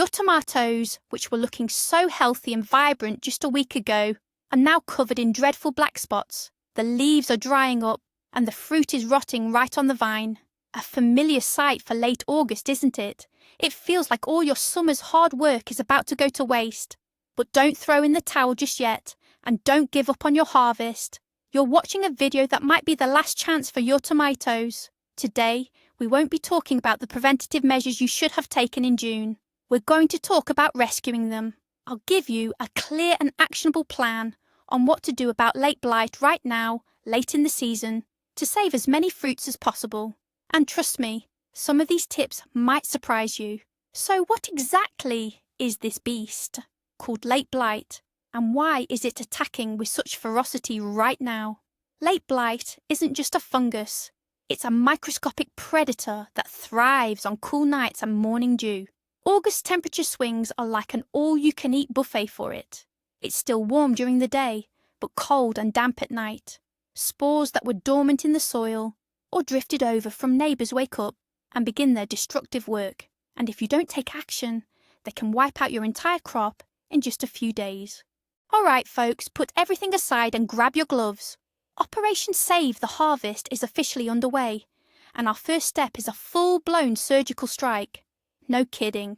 Your tomatoes, which were looking so healthy and vibrant just a week ago, are now covered in dreadful black spots. The leaves are drying up and the fruit is rotting right on the vine. A familiar sight for late August, isn't it? It feels like all your summer's hard work is about to go to waste. But don't throw in the towel just yet, and don't give up on your harvest. You're watching a video that might be the last chance for your tomatoes. Today, we won't be talking about the preventative measures you should have taken in June. We're going to talk about rescuing them. I'll give you a clear and actionable plan on what to do about late blight right now, late in the season, to save as many fruits as possible. And trust me, some of these tips might surprise you. So what exactly is this beast called late blight, and why is it attacking with such ferocity right now? Late blight isn't just a fungus. It's a microscopic predator that thrives on cool nights and morning dew. August temperature swings are like an all-you-can-eat buffet for it. It's still warm during the day, but cold and damp at night. Spores that were dormant in the soil or drifted over from neighbours wake up and begin their destructive work. And if you don't take action, they can wipe out your entire crop in just a few days. All right, folks, put everything aside and grab your gloves. Operation Save the Harvest is officially underway, and our first step is a full-blown surgical strike. No kidding.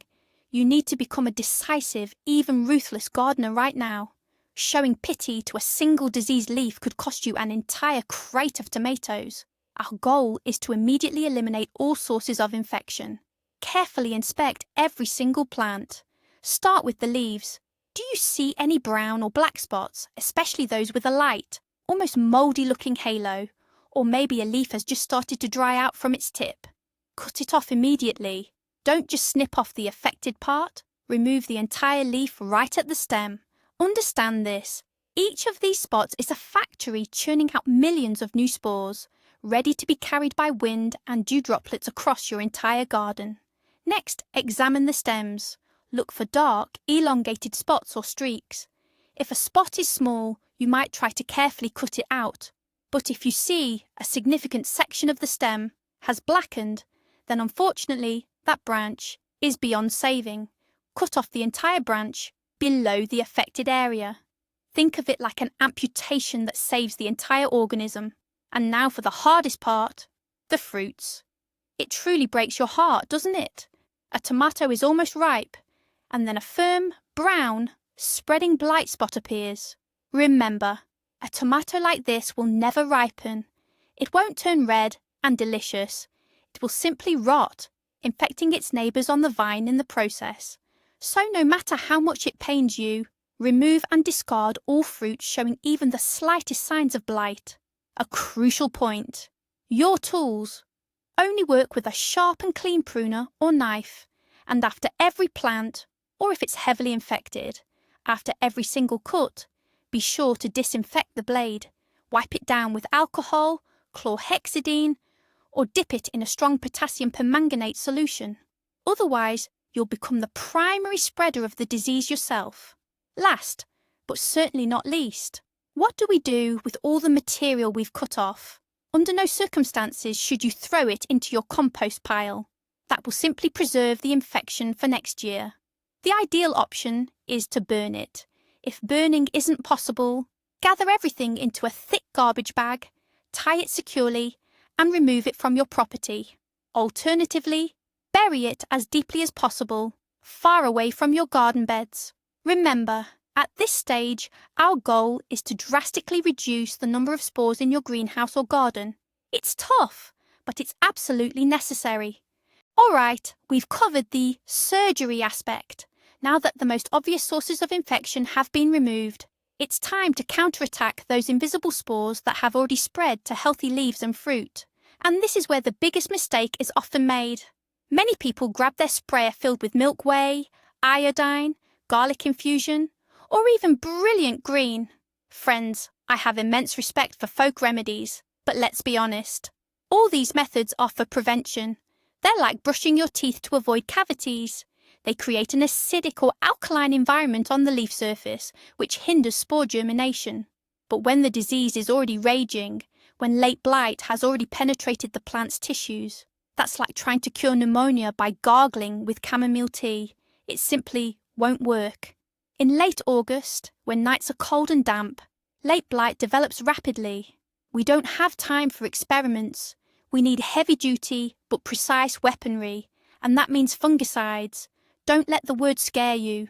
You need to become a decisive, even ruthless gardener right now. Showing pity to a single diseased leaf could cost you an entire crate of tomatoes. Our goal is to immediately eliminate all sources of infection. Carefully inspect every single plant. Start with the leaves. Do you see any brown or black spots, especially those with a light, almost mouldy-looking halo? Or maybe a leaf has just started to dry out from its tip? Cut it off immediately. Don't just snip off the affected part. Remove the entire leaf right at the stem. Understand this. Each of these spots is a factory churning out millions of new spores, ready to be carried by wind and dew droplets across your entire garden. Next, examine the stems. Look for dark, elongated spots or streaks. If a spot is small, you might try to carefully cut it out. But if you see a significant section of the stem has blackened, then unfortunately, that branch is beyond saving. Cut off the entire branch below the affected area. Think of it like an amputation that saves the entire organism. And now for the hardest part, the fruits. It truly breaks your heart, doesn't it? A tomato is almost ripe, and then a firm, brown, spreading blight spot appears. Remember, a tomato like this will never ripen. It won't turn red and delicious. It will simply rot, infecting its neighbours on the vine in the process. So no matter how much it pains you, remove and discard all fruit showing even the slightest signs of blight. A crucial point. Your tools. Only work with a sharp and clean pruner or knife, and after every plant, or if it's heavily infected, after every single cut, be sure to disinfect the blade. Wipe it down with alcohol, chlorhexidine, or dip it in a strong potassium permanganate solution. Otherwise, you'll become the primary spreader of the disease yourself. Last, but certainly not least, what do we do with all the material we've cut off? Under no circumstances should you throw it into your compost pile. That will simply preserve the infection for next year. The ideal option is to burn it. If burning isn't possible, gather everything into a thick garbage bag, tie it securely, and remove it from your property. Alternatively, bury it as deeply as possible, far away from your garden beds. Remember, at this stage, our goal is to drastically reduce the number of spores in your greenhouse or garden. It's tough, but it's absolutely necessary. All right, we've covered the surgery aspect. Now that the most obvious sources of infection have been removed, it's time to counterattack those invisible spores that have already spread to healthy leaves and fruit. And this is where the biggest mistake is often made. Many people grab their sprayer filled with milk whey, iodine, garlic infusion, or even brilliant green. Friends, I have immense respect for folk remedies, but let's be honest. All these methods are for prevention. They're like brushing your teeth to avoid cavities. They create an acidic or alkaline environment on the leaf surface, which hinders spore germination. But when the disease is already raging, when late blight has already penetrated the plant's tissues, that's like trying to cure pneumonia by gargling with chamomile tea. It simply won't work. In late August, when nights are cold and damp, late blight develops rapidly. We don't have time for experiments. We need heavy-duty but precise weaponry, and that means fungicides. Don't let the word scare you.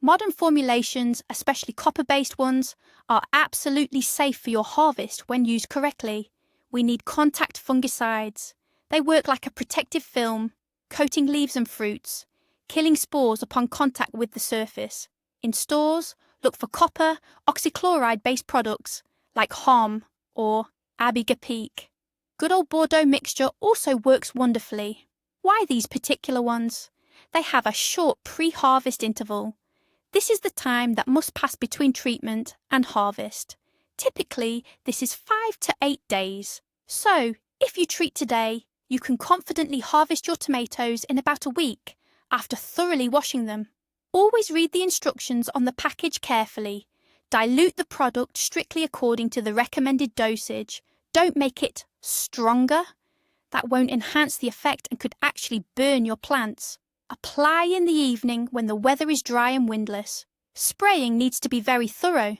Modern formulations, especially copper-based ones, are absolutely safe for your harvest when used correctly. We need contact fungicides. They work like a protective film, coating leaves and fruits, killing spores upon contact with the surface. In stores, look for copper oxychloride-based products like HOM or Abigapeak. Good old Bordeaux mixture also works wonderfully. Why these particular ones? They have a short pre-harvest interval. This is the time that must pass between treatment and harvest. Typically, this is 5 to 8 days. So, if you treat today, you can confidently harvest your tomatoes in about a week after thoroughly washing them. Always read the instructions on the package carefully. Dilute the product strictly according to the recommended dosage. Don't make it stronger. That won't enhance the effect and could actually burn your plants. Apply in the evening when the weather is dry and windless. Spraying needs to be very thorough.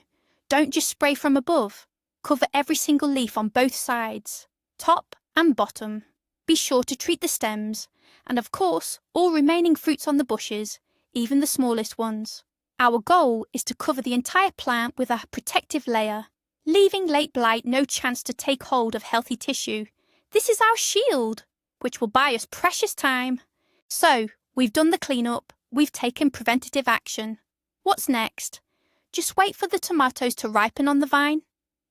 Don't just spray from above. Cover every single leaf on both sides, top and bottom. Be sure to treat the stems, and of course, all remaining fruits on the bushes, even the smallest ones. Our goal is to cover the entire plant with a protective layer, leaving late blight no chance to take hold of healthy tissue. This is our shield, which will buy us precious time. So, we've done the cleanup, we've taken preventative action. What's next? Just wait for the tomatoes to ripen on the vine.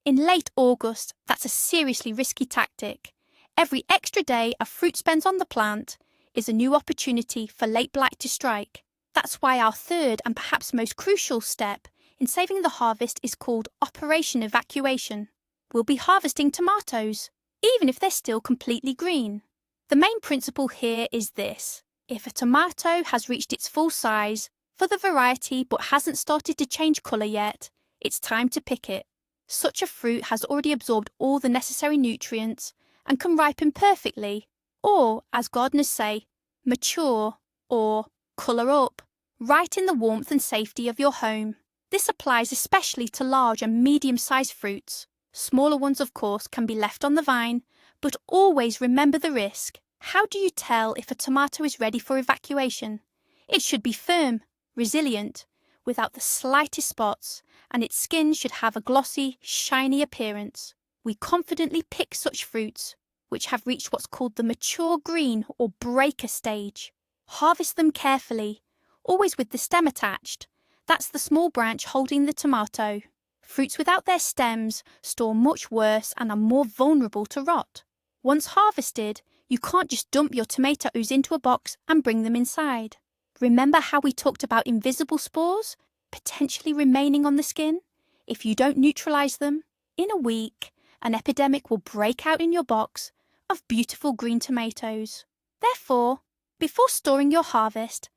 In late August, that's a seriously risky tactic. Every extra day a fruit spends on the plant is a new opportunity for late blight to strike. That's why our third and perhaps most crucial step in saving the harvest is called Operation Evacuation. We'll be harvesting tomatoes, even if they're still completely green. The main principle here is this. If a tomato has reached its full size for the variety but hasn't started to change colour yet, it's time to pick it. Such a fruit has already absorbed all the necessary nutrients and can ripen perfectly, or, as gardeners say, mature or colour up, right in the warmth and safety of your home. This applies especially to large and medium-sized fruits. Smaller ones, of course, can be left on the vine, but always remember the risk. How do you tell if a tomato is ready for evacuation? It should be firm, resilient, without the slightest spots, and its skin should have a glossy, shiny appearance. We confidently pick such fruits, which have reached what's called the mature green or breaker stage. Harvest them carefully, always with the stem attached. That's the small branch holding the tomato. Fruits without their stems store much worse and are more vulnerable to rot. Once harvested, you can't just dump your tomatoes into a box and bring them inside. Remember how we talked about invisible spores potentially remaining on the skin? If you don't neutralize them, in a week, an epidemic will break out in your box of beautiful green tomatoes. Therefore, before storing your harvest,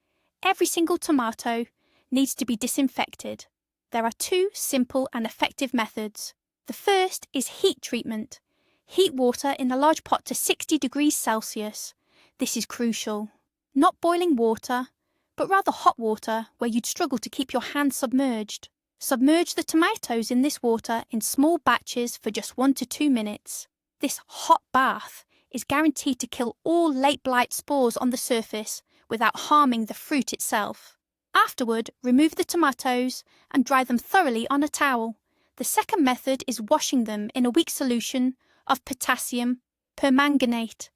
every single tomato needs to be disinfected. There are 2 simple and effective methods. The first is heat treatment. Heat water in a large pot to 60 degrees Celsius. This is crucial. Not boiling water, but rather hot water where you'd struggle to keep your hands submerged. Submerge the tomatoes in this water in small batches for just 1 to 2 minutes. This hot bath is guaranteed to kill all late blight spores on the surface without harming the fruit itself. Afterward, remove the tomatoes and dry them thoroughly on a towel. The second method is washing them in a weak solution of potassium permanganate.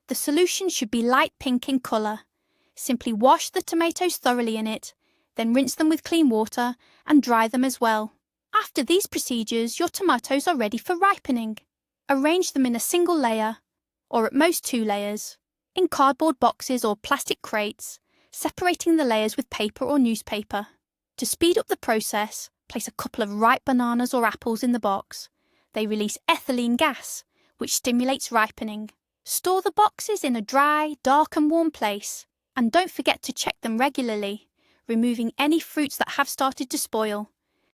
The solution should be light pink in colour. Simply wash the tomatoes thoroughly in it, then rinse them with clean water and dry them as well. After these procedures, your tomatoes are ready for ripening. Arrange them in a single layer, or at most 2 layers, in cardboard boxes or plastic crates, separating the layers with paper or newspaper. To speed up the process, place a couple of ripe bananas or apples in the box. They release ethylene gas, which stimulates ripening. Store the boxes in a dry, dark and warm place, and don't forget to check them regularly, removing any fruits that have started to spoil.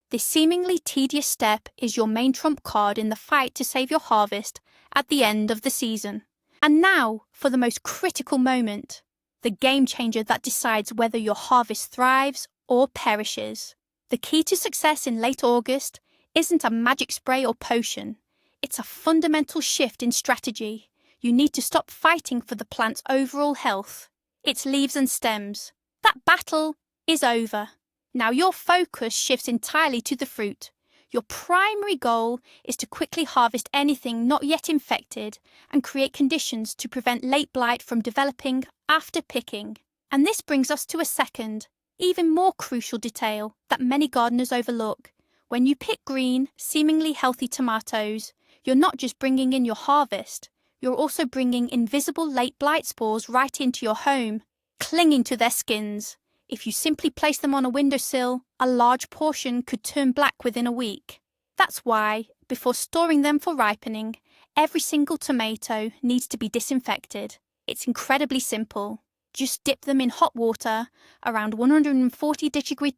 This seemingly tedious step is your main trump card in the fight to save your harvest at the end of the season. And now for the most critical moment. the game changer that decides whether your harvest thrives or perishes. The key to success in late August isn't a magic spray or potion. It's a fundamental shift in strategy. You need to stop fighting for the plant's overall health, its leaves and stems. That battle is over. Now your focus shifts entirely to the fruit. Your primary goal is to quickly harvest anything not yet infected and create conditions to prevent late blight from developing after picking. And this brings us to a second, even more crucial detail that many gardeners overlook. When you pick green, seemingly healthy tomatoes, you're not just bringing in your harvest, you're also bringing invisible late blight spores right into your home, clinging to their skins. If you simply place them on a windowsill, a large portion could turn black within a week. That's why, before storing them for ripening, every single tomato needs to be disinfected. It's incredibly simple. Just dip them in hot water, around 140 degree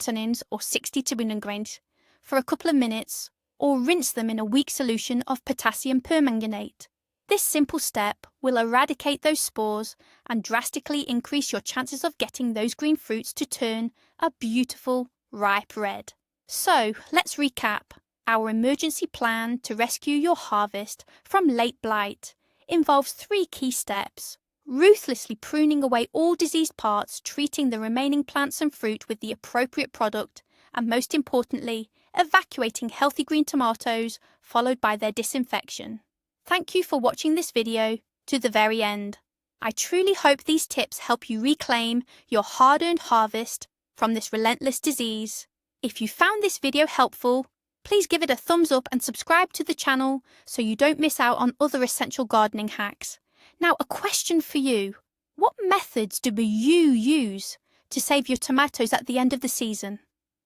or 60 to 100 grains, for a couple of minutes, or rinse them in a weak solution of potassium permanganate. This simple step will eradicate those spores and drastically increase your chances of getting those green fruits to turn a beautiful, ripe red. So, let's recap. Our emergency plan to rescue your harvest from late blight involves 3 key steps: ruthlessly pruning away all diseased parts, treating the remaining plants and fruit with the appropriate product, and most importantly, evacuating healthy green tomatoes, followed by their disinfection. Thank you for watching this video to the very end. I truly hope these tips help you reclaim your hard-earned harvest from this relentless disease. If you found this video helpful, please give it a thumbs up and subscribe to the channel so you don't miss out on other essential gardening hacks. Now, a question for you. What methods do you use to save your tomatoes at the end of the season?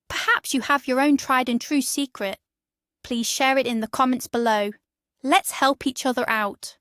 Perhaps you have your own tried and true secret. Please share it in the comments below. Let's help each other out.